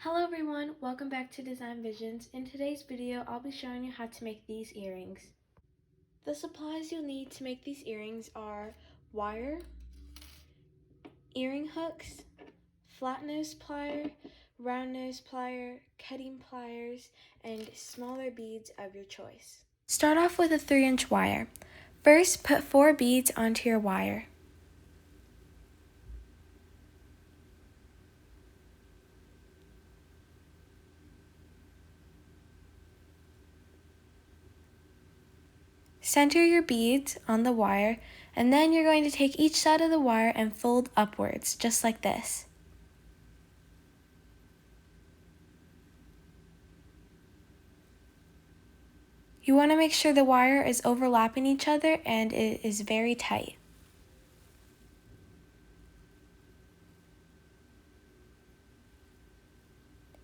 Hello everyone, welcome back to Design Visions. In today's video, I'll be showing you how to make these earrings. The supplies you'll need to make these earrings are wire, earring hooks, flat nose plier, round nose plier, cutting pliers, and smaller beads of your choice. Start off with a 3-inch wire. First, put 4 beads onto your wire. Center your beads on the wire, and then you're going to take each side of the wire and fold upwards, just like this. You want to make sure the wire is overlapping each other and it is very tight.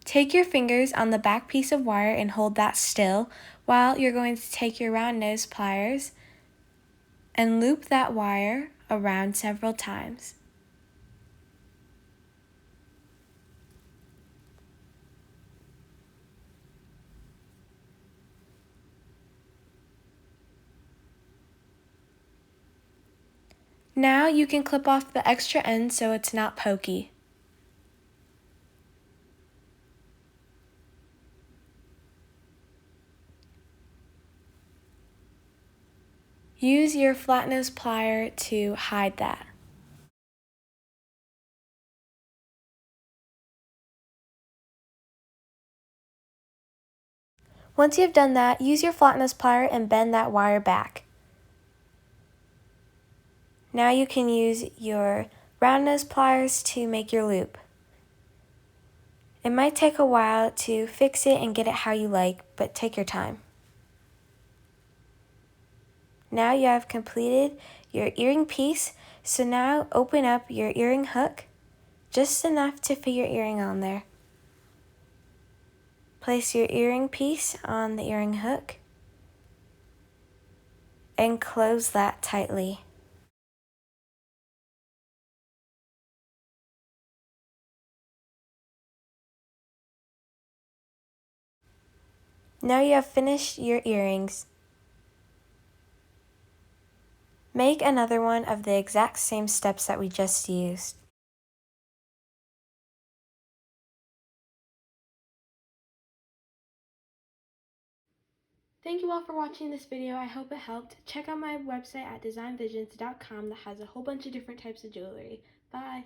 Take your fingers on the back piece of wire and hold that still while you're going to take your round nose pliers and loop that wire around several times. Now you can clip off the extra end so it's not pokey. Use your flat nose plier to hide that. Once you have done that, use your flat nose plier and bend that wire back. Now you can use your round nose pliers to make your loop. It might take a while to fix it and get it how you like, but take your time. Now you have completed your earring piece, so now open up your earring hook, just enough to fit your earring on there. Place your earring piece on the earring hook and close that tightly. Now you have finished your earrings. Make another one of the exact same steps that we just used. Thank you all for watching this video. I hope it helped. Check out my website at designvisions.com that has a whole bunch of different types of jewelry. Bye!